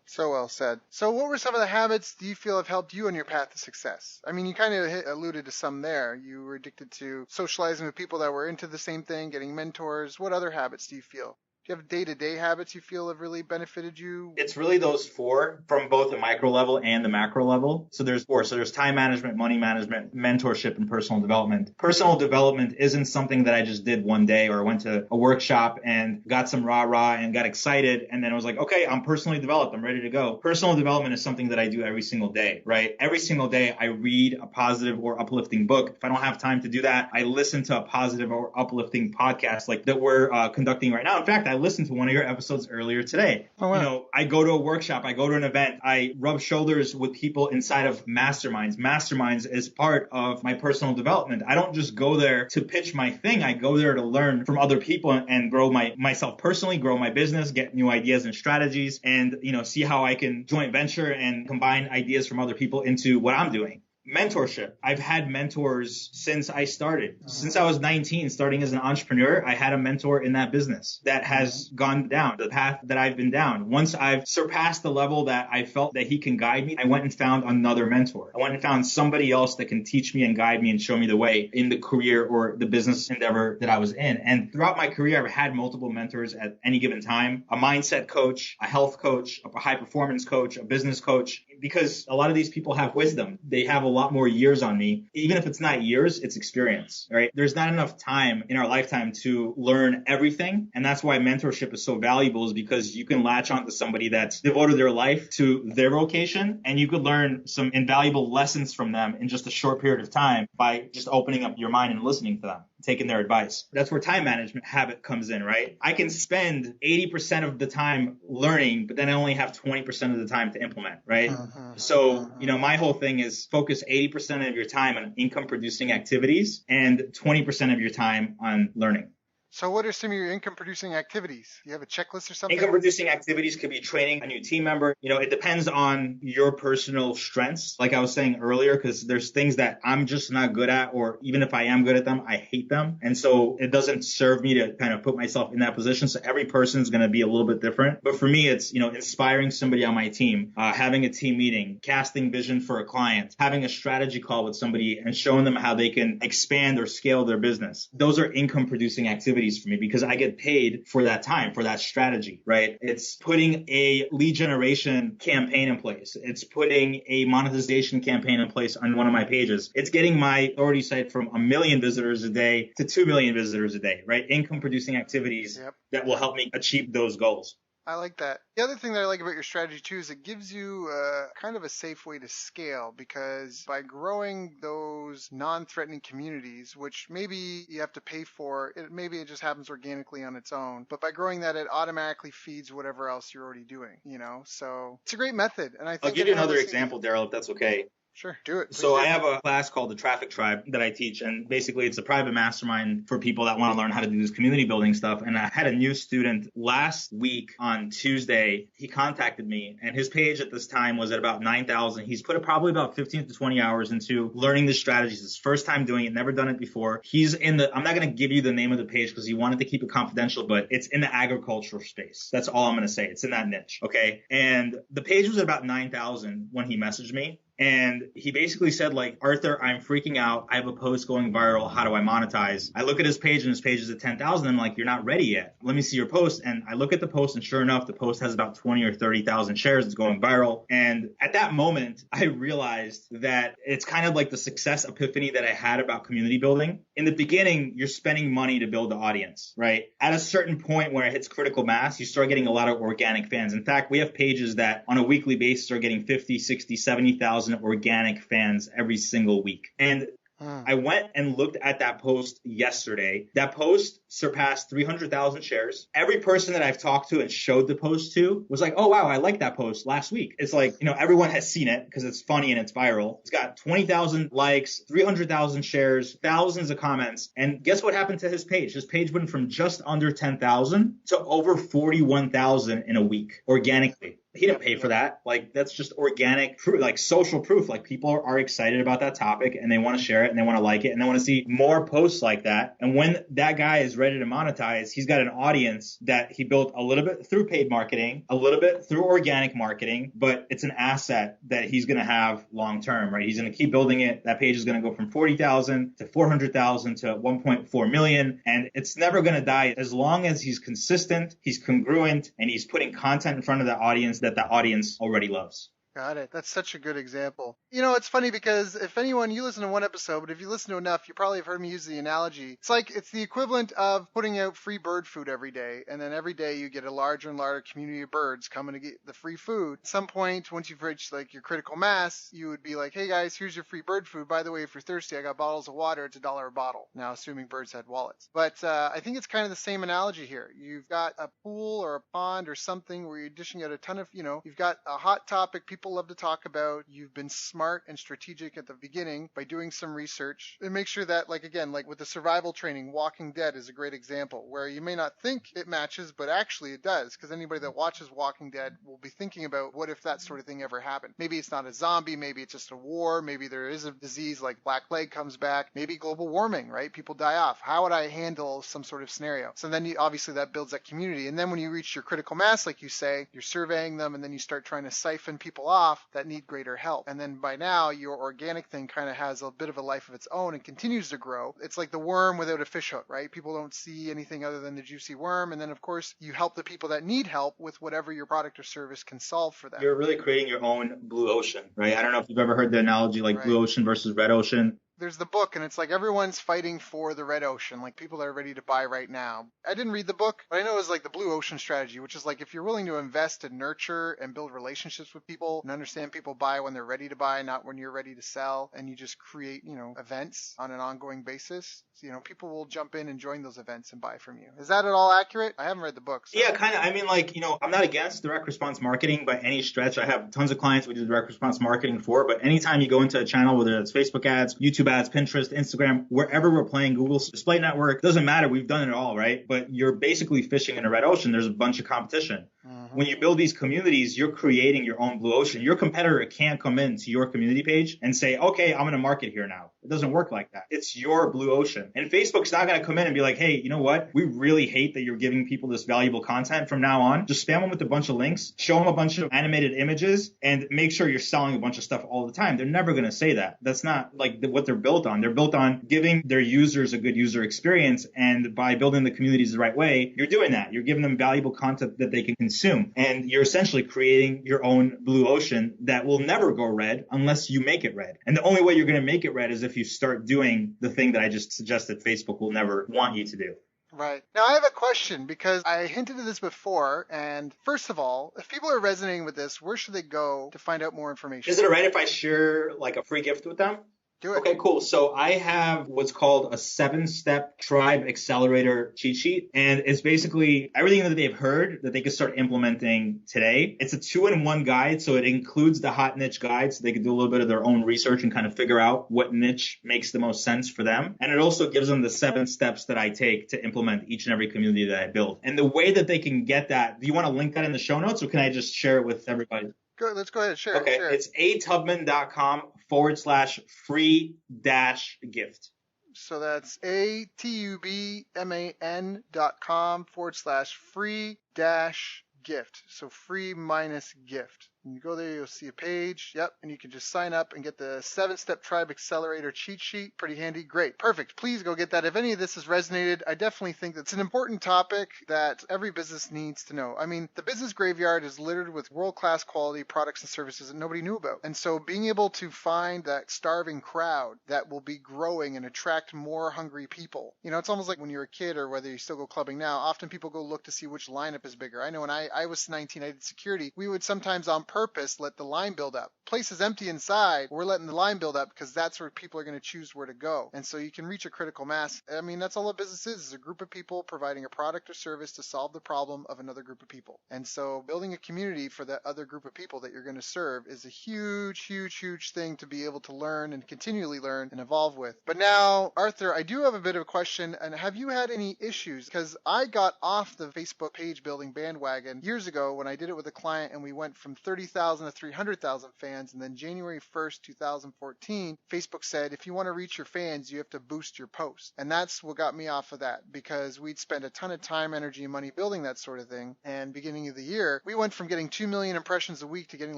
So well said. So what were some of the habits do you feel have helped you on your path to success? I mean, you kind of alluded to some there. You were addicted to socializing with people that were into the same thing, getting mentors. What other habits do you feel? Do you have day-to-day habits you feel have really benefited you? It's really those four from both the micro level and the macro level. So there's four. So there's time management, money management, mentorship, and personal development. Personal development isn't something that I just did one day or went to a workshop and got some rah-rah and got excited. And then I was like, okay, I'm personally developed. I'm ready to go. Personal development is something that I do every single day, right? Every single day I read a positive or uplifting book. If I don't have time to do that, I listen to a positive or uplifting podcast like that we're conducting right now. In fact, I listened to one of your episodes earlier today. Oh, wow. You know, I go to a workshop, I go to an event, I rub shoulders with people inside of masterminds. Masterminds is part of my personal development. I don't just go there to pitch my thing. I go there to learn from other people and grow myself personally, grow my business, get new ideas and strategies, and, you know, see how I can joint venture and combine ideas from other people into what I'm doing. Mentorship. I've had mentors since I started. Since I was 19, starting as an entrepreneur, I had a mentor in that business that has gone down the path that I've been down. Once I've surpassed the level that I felt that he can guide me, I went and found another mentor. I went and found somebody else that can teach me and guide me and show me the way in the career or the business endeavor that I was in. And throughout my career, I've had multiple mentors at any given time, a mindset coach, a health coach, a high performance coach, a business coach, because a lot of these people have wisdom. They have a lot more years on me. Even if it's not years, it's experience, right? There's not enough time in our lifetime to learn everything. And that's why mentorship is so valuable, is because you can latch onto somebody that's devoted their life to their vocation, and you could learn some invaluable lessons from them in just a short period of time by just opening up your mind and listening to them, taking their advice. That's where time management habit comes in, right? I can spend 80% of the time learning, but then I only have 20% of the time to implement, right? So, you know, my whole thing is focus 80% of your time on income producing activities and 20% of your time on learning. So what are some of your income producing activities? You have a checklist or something? Income producing activities could be training a new team member. You know, it depends on your personal strengths. Like I was saying earlier, because there's things that I'm just not good at, or even if I am good at them, I hate them. And so it doesn't serve me to kind of put myself in that position. So every person is going to be a little bit different. But for me, it's, you know, inspiring somebody on my team, having a team meeting, casting vision for a client, having a strategy call with somebody and showing them how they can expand or scale their business. Those are income producing activities for me because I get paid for that time, for that strategy, right? It's putting a lead generation campaign in place. It's putting a monetization campaign in place on one of my pages. It's getting my authority site from 1 million visitors a day to 2 million visitors a day, right? Income producing activities that will help me achieve those goals. I like that. The other thing that I like about your strategy too is it gives you kind of a safe way to scale, because by growing those non-threatening communities, which maybe you have to pay for, maybe it just happens organically on its own, but by growing that, it automatically feeds whatever else you're already doing, you know? So it's a great method. And I think I'll give you another example, Daryl, if that's okay. Sure, do it. So I have a class called the Traffic Tribe that I teach, and basically it's a private mastermind for people that want to learn how to do this community building stuff. And I had a new student last week on Tuesday. He contacted me, and his page at this time was at about 9,000. He's put probably about 15 to 20 hours into learning the strategies. It's his first time doing it, never done it before. He's in the, I'm not going to give you the name of the page because he wanted to keep it confidential, but it's in the agricultural space. That's all I'm going to say. It's in that niche. Okay. And the page was at about 9,000 when he messaged me. And he basically said, like, Arthur, I'm freaking out. I have a post going viral. How do I monetize? I look at his page and his page is at 10,000. I'm like, you're not ready yet. Let me see your post. And I look at the post, and sure enough, the post has about 20 or 30,000 shares. It's going viral. And at that moment, I realized that it's kind of like the success epiphany that I had about community building. In the beginning, you're spending money to build the audience, right? At a certain point where it hits critical mass, you start getting a lot of organic fans. In fact, we have pages that on a weekly basis are getting 50, 60, 70,000 organic fans every single week. And I went and looked at that post yesterday. That post surpassed 300,000 shares. Every person that I've talked to and showed the post to was like, oh, wow, I liked that post last week. It's like, you know, everyone has seen it because it's funny and it's viral. It's got 20,000 likes, 300,000 shares, thousands of comments. And guess what happened to his page? His page went from just under 10,000 to over 41,000 in a week organically. He didn't pay for that. Like, that's just organic proof, like social proof. Like, people are excited about that topic and they want to share it and they want to like it and they want to see more posts like that. And when that guy is ready to monetize, he's got an audience that he built a little bit through paid marketing, a little bit through organic marketing, but it's an asset that he's going to have long term, right? He's going to keep building it. That page is going to go from 40,000 to 400,000 to 1.4 million. And it's never going to die as long as he's consistent, he's congruent, and he's putting content in front of the audience that the audience already loves. Got it. That's such a good example. You know, it's funny because if anyone, you listen to one episode, but if you listen to enough, you probably have heard me use the analogy. It's like it's the equivalent of putting out free bird food every day, and then every day you get a larger and larger community of birds coming to get the free food. At some point, once you've reached like your critical mass, you would be like, hey guys, here's your free bird food. By the way, if you're thirsty, I got bottles of water. It's $1 a bottle. Now, assuming birds had wallets. But I think it's kind of the same analogy here. You've got a pool or a pond or something where you're dishing out a ton of, you've got a hot topic people love to talk about. You've been smart and strategic at the beginning by doing some research and make sure that, like, again, like with the survival training, Walking Dead is a great example where you may not think it matches, but actually it does, because anybody that watches Walking Dead will be thinking about what if that sort of thing ever happened. Maybe it's not a zombie, maybe it's just a war, maybe there is a disease like Black Plague comes back, maybe global warming, right? People die off. How would I handle some sort of scenario? So then obviously that builds that community. And then when you reach your critical mass, like you say, you're surveying them and then you start trying to siphon people off that need greater help. And then by now, your organic thing kind of has a bit of a life of its own and continues to grow. It's like the worm without a fish hook, right? People don't see anything other than the juicy worm. And then, of course, you help the people that need help with whatever your product or service can solve for them. You're really creating your own blue ocean, right? I don't know if you've ever heard the analogy like blue ocean versus red ocean. There's the book, and it's like everyone's fighting for the red ocean, like people that are ready to buy right now. I didn't read the book, but I know it's like the blue ocean strategy, which is like if you're willing to invest and nurture and build relationships with people and understand people buy when they're ready to buy, not when you're ready to sell, and you just create, events on an ongoing basis, people will jump in and join those events and buy from you. Is that at all accurate? I haven't read the book. So. Yeah, kind of. I mean, like, I'm not against direct response marketing by any stretch. I have tons of clients we do direct response marketing for, but anytime you go into a channel, whether it's Facebook ads, YouTube ads, Pinterest, Instagram, wherever we're playing, Google Display Network, doesn't matter. We've done it all, right? But you're basically fishing in a red ocean. There's a bunch of competition. When you build these communities, you're creating your own blue ocean. Your competitor can't come into your community page and say, okay, I'm going to market here now. It doesn't work like that. It's your blue ocean. And Facebook's not going to come in and be like, hey, you know what? We really hate that you're giving people this valuable content from now on. Just spam them with a bunch of links, show them a bunch of animated images, and make sure you're selling a bunch of stuff all the time. They're never going to say that. That's not like what they're built on. They're built on giving their users a good user experience. And by building the communities the right way, you're doing that. You're giving them valuable content that they can consume. And you're essentially creating your own blue ocean that will never go red unless you make it red. And the only way you're going to make it red is if you start doing the thing that I just suggested Facebook will never want you to do. Right. Now, I have a question because I hinted at this before. And first of all, if people are resonating with this, where should they go to find out more information? Is it all right if I share like a free gift with them? Do it. Okay, cool. So I have what's called a 7-step tribe accelerator cheat sheet. And it's basically everything that they've heard that they can start implementing today. It's a 2-in-1 guide. So it includes the hot niche guide. So they can do a little bit of their own research and kind of figure out what niche makes the most sense for them. And it also gives them the 7 steps that I take to implement each and every community that I build. And the way that they can get that, do you want to link that in the show notes or can I just share it with everybody? Let's go ahead. Share Okay, it. it's atubman.com/free-gift. So that's atubman.com/free-gift. So free minus gift. And you go there, you'll see a page. Yep. And you can just sign up and get the 7-step tribe accelerator cheat sheet. Pretty handy. Great. Perfect. Please go get that. If any of this has resonated, I definitely think that's an important topic that every business needs to know. I mean, the business graveyard is littered with world-class quality products and services that nobody knew about. And so being able to find that starving crowd that will be growing and attract more hungry people. It's almost like when you're a kid or whether you still go clubbing now, often people go look to see which lineup is bigger. I know when I was 19, I did security. We would sometimes on purpose let the line build up. Place is empty inside. We're letting the line build up because that's where people are going to choose where to go. And so you can reach a critical mass. I mean, that's all a business is a group of people providing a product or service to solve the problem of another group of people. And so building a community for that other group of people that you're going to serve is a huge, huge, huge thing to be able to learn and continually learn and evolve with. But now, Arthur, I do have a bit of a question. And have you had any issues? Because I got off the Facebook page building bandwagon years ago when I did it with a client, and we went from 30,000 to 300,000 fans. And then January 1st, 2014, Facebook said, if you want to reach your fans, you have to boost your post. And that's what got me off of that, because we'd spent a ton of time, energy, and money building that sort of thing. And beginning of the year, we went from getting 2 million impressions a week to getting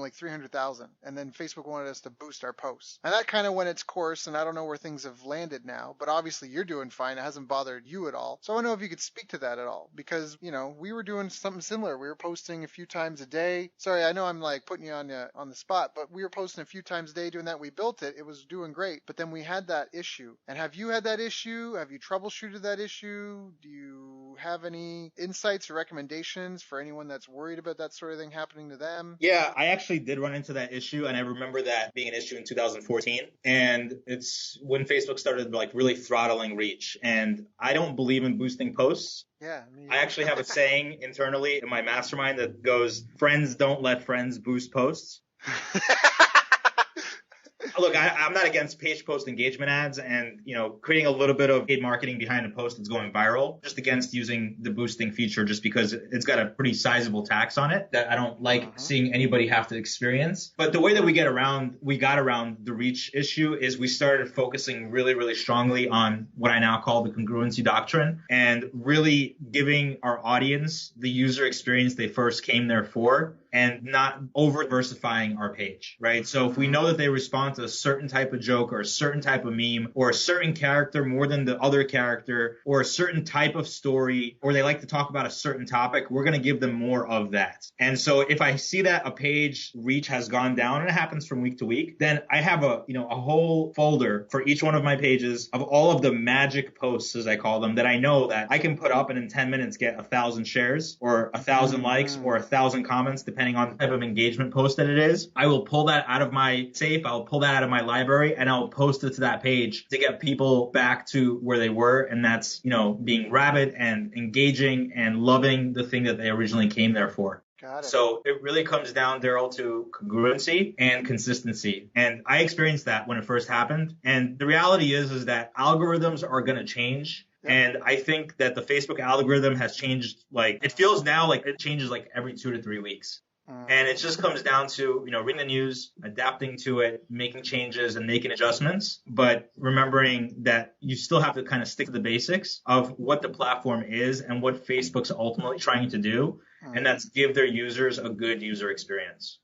like 300,000. And then Facebook wanted us to boost our posts. And that kind of went its course, and I don't know where things have landed now, but obviously you're doing fine. It hasn't bothered you at all. So I don't know if you could speak to that at all, because, you know, we were doing something similar. We were posting a few times a day. Sorry, I know I'm like putting you on the spot, but we were posting a few times a day doing that. We built it. It was doing great. But then we had that issue. And have you had that issue? Have you troubleshooted that issue? Do you have any insights or recommendations for anyone that's worried about that sort of thing happening to them? Yeah, I actually did run into that issue, and I remember that being an issue in 2014. And it's when Facebook started like really throttling reach. And I don't believe in boosting posts. Yeah. I actually have a saying internally in my mastermind that goes, friends don't let friends boost posts. Look, I'm not against page post engagement ads and, you know, creating a little bit of paid marketing behind a post that's going viral, just against using the boosting feature just because it's got a pretty sizable tax on it that I don't like seeing anybody have to experience. But the way that we got around the reach issue is we started focusing really, really strongly on what I now call the Congruency Doctrine, and really giving our audience the user experience they first came there for, and not over diversifying our page, right? So if we know that they respond to a certain type of joke or a certain type of meme or a certain character more than the other character or a certain type of story, or they like to talk about a certain topic, we're going to give them more of that. And so if I see that a page reach has gone down, and it happens from week to week, then I have a whole folder for each one of my pages of all of the magic posts, as I call them, that I know that I can put up and in 10 minutes get 1,000 shares or 1,000 likes or 1,000 comments, depending on the type of engagement post that it is. I will pull that out of my safe. I'll pull that out of my library, and I'll post it to that page to get people back to where they were. And that's, being rabid and engaging and loving the thing that they originally came there for. Got it. So it really comes down, Daryl, to congruency and consistency. And I experienced that when it first happened. And the reality is that algorithms are going to change. And I think that the Facebook algorithm has changed, it feels now like it changes like every 2 to 3 weeks. And it just comes down to, reading the news, adapting to it, making changes and making adjustments, but remembering that you still have to kind of stick to the basics of what the platform is and what Facebook's ultimately trying to do. And that's give their users a good user experience.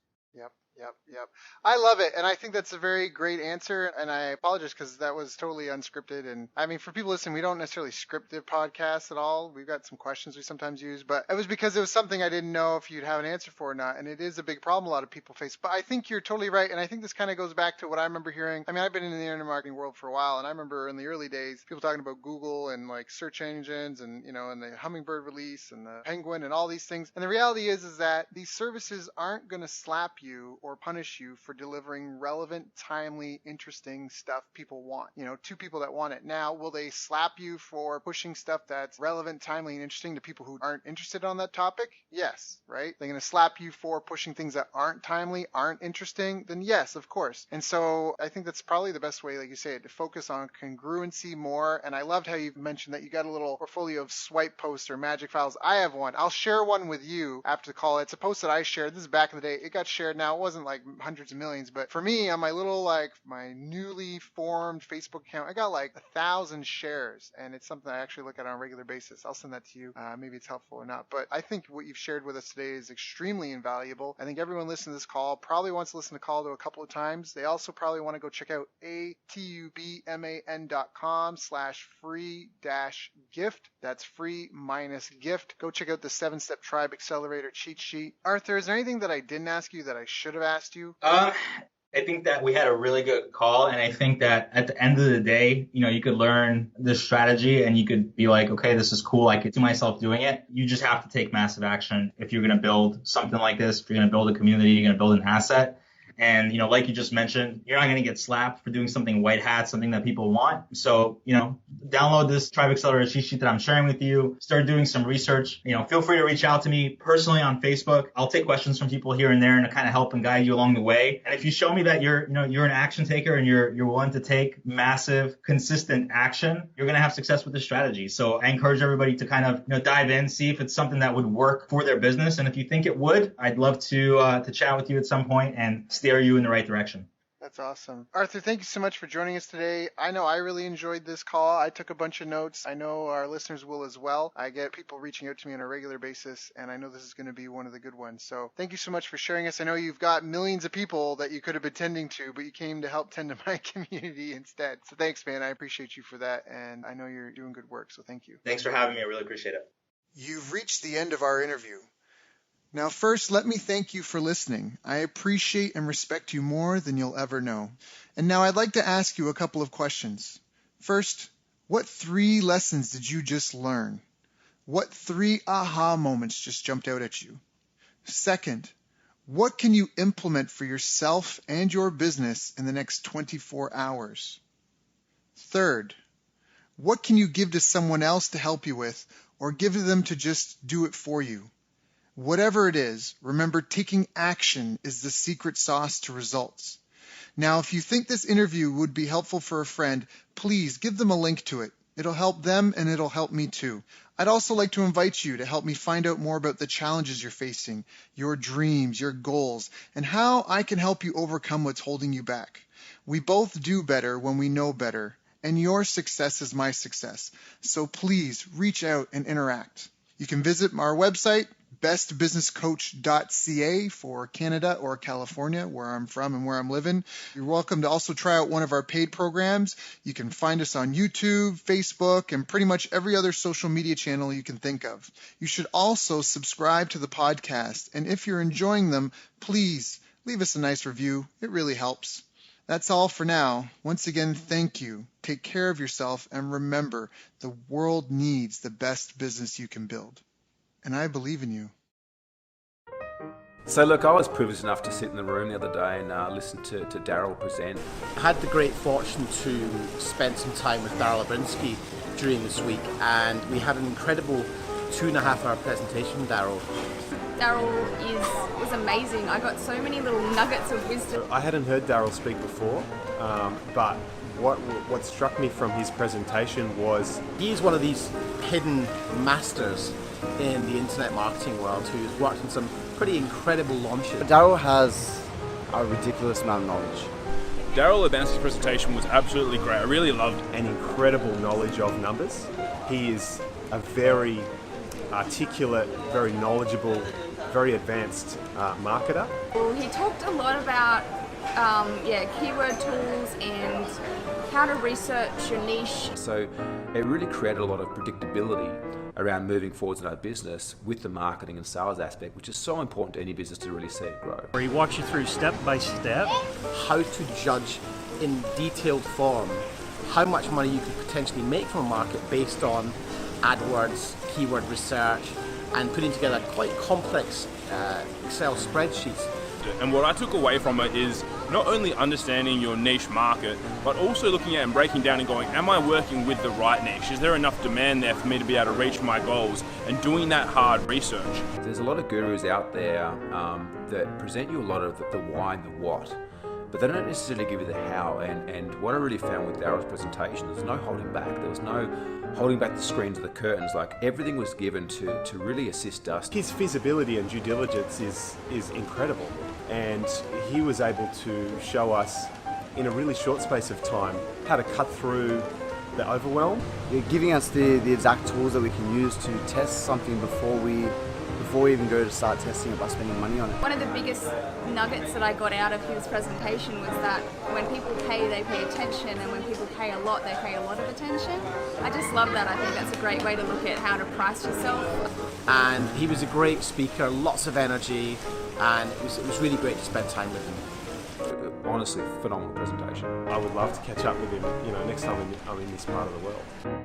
Yep. I love it. And I think that's a very great answer. And I apologize because that was totally unscripted. And I mean, for people listening, we don't necessarily script the podcast at all. We've got some questions we sometimes use, but it was because it was something I didn't know if you'd have an answer for or not. And it is a big problem a lot of people face. But I think you're totally right. And I think this kind of goes back to what I remember hearing. I mean, I've been in the internet marketing world for a while. And I remember in the early days, people talking about Google and like search engines and, and the Hummingbird release and the Penguin and all these things. And the reality is that these services aren't going to slap you or punish you for delivering relevant, timely, interesting stuff people want. To people that want it. Now, will they slap you for pushing stuff that's relevant, timely, and interesting to people who aren't interested on that topic? Yes, right? They're going to slap you for pushing things that aren't timely, aren't interesting? Then yes, of course. And so I think that's probably the best way, like you say, to focus on congruency more. And I loved how you mentioned that you got a little portfolio of swipe posts or magic files. I have one. I'll share one with you after the call. It's a post that I shared. This is back in the day. It got shared. Now, it wasn't like hundreds of millions, but for me, on my little, my newly formed Facebook account, I got 1,000 shares, and it's something I actually look at on a regular basis. I'll send that to you. Maybe it's helpful or not, but I think what you've shared with us today is extremely invaluable. I think everyone listening to this call probably wants to listen to the call to a couple of times. They also probably want to go check out atubman.com/free-gift. That's free-gift. Go check out the 7-Step Tribe Accelerator cheat sheet. Arthur, is there anything that I didn't ask you that I should have asked you? I think that we had a really good call, and I think that at the end of the day, you could learn this strategy and you could be like, okay, this is cool. I could see myself doing it. You just have to take massive action if you're going to build something like this, if you're going to build a community, you're going to build an asset. And, like you just mentioned, you're not going to get slapped for doing something white hat, something that people want. So, download this Tribe Accelerator cheat sheet that I'm sharing with you. Start doing some research. Feel free to reach out to me personally on Facebook. I'll take questions from people here and there and kind of help and guide you along the way. And if you show me that you're an action taker and you're willing to take massive, consistent action, you're going to have success with this strategy. So I encourage everybody to kind of, dive in, see if it's something that would work for their business. And if you think it would, I'd love to chat with you at some point and steer you in the right direction. That's awesome. Arthur, thank you so much for joining us today. I know I really enjoyed this call. I took a bunch of notes. I know our listeners will as well. I get people reaching out to me on a regular basis, and I know this is going to be one of the good ones. So thank you so much for sharing us. I know you've got millions of people that you could have been tending to, but you came to help tend to my community instead. So thanks, man. I appreciate you for that, and I know you're doing good work, so thank you. Thanks for having me. I really appreciate it. You've reached the end of our interview. Now, first, let me thank you for listening. I appreciate and respect you more than you'll ever know. And now I'd like to ask you a couple of questions. First, what 3 lessons did you just learn? What 3 aha moments just jumped out at you? Second, what can you implement for yourself and your business in the next 24 hours? Third, what can you give to someone else to help you with, or give to them to just do it for you? Whatever it is, remember, taking action is the secret sauce to results. Now, if you think this interview would be helpful for a friend, please give them a link to it. It'll help them and it'll help me too. I'd also like to invite you to help me find out more about the challenges you're facing, your dreams, your goals, and how I can help you overcome what's holding you back. We both do better when we know better, and your success is my success. So please reach out and interact. You can visit our website, bestbusinesscoach.ca for Canada or California, where I'm from and where I'm living. You're welcome to also try out one of our paid programs. You can find us on YouTube, Facebook, and pretty much every other social media channel you can think of. You should also subscribe to the podcast, and if you're enjoying them, please leave us a nice review. It really helps. That's all for now. Once again, thank you. Take care of yourself, and remember, the world needs the best business you can build. And I believe in you. So look, I was privileged enough to sit in the room the other day and listen to Daryl present. I had the great fortune to spend some time with Daryl Abrinsky during this week, and we had an incredible 2.5-hour presentation from Daryl. Daryl was amazing. I got so many little nuggets of wisdom. I hadn't heard Daryl speak before, but what struck me from his presentation was he's one of these hidden masters in the internet marketing world who's worked on some pretty incredible launches. Daryl has a ridiculous amount of knowledge. Daryl Abrinsky's presentation was absolutely great. I really loved an incredible knowledge of numbers. He is a very articulate, very knowledgeable, very advanced marketer. Well, he talked a lot about keyword tools and how to research your niche. So it really created a lot of predictability around moving forwards in our business with the marketing and sales aspect, which is so important to any business to really see it grow. Where he walks you through step by step how to judge in detailed form how much money you could potentially make from a market based on AdWords, keyword research, and putting together quite complex Excel spreadsheets. And what I took away from it is not only understanding your niche market, but also looking at and breaking down and going, am I working with the right niche? Is there enough demand there for me to be able to reach my goals? And doing that hard research. There's a lot of gurus out there that present you a lot of the why and the what, but they don't necessarily give you the how. And what I really found with Daryl's presentation, there's no holding back. There was no holding back the screens or the curtains. Like, everything was given to really assist us. His feasibility and due diligence is incredible. And he was able to show us in a really short space of time how to cut through the overwhelm. You're giving us the exact tools that we can use to test something before we even go to start testing it by spending money on it. One of the biggest nuggets that I got out of his presentation was that when people pay, they pay attention, and when people pay a lot, they pay a lot of attention. I just love that. I think that's a great way to look at how to price yourself. And he was a great speaker, lots of energy, and it was really great to spend time with him. honestly, phenomenal presentation. I would love to catch up with him, next time I'm in this part of the world.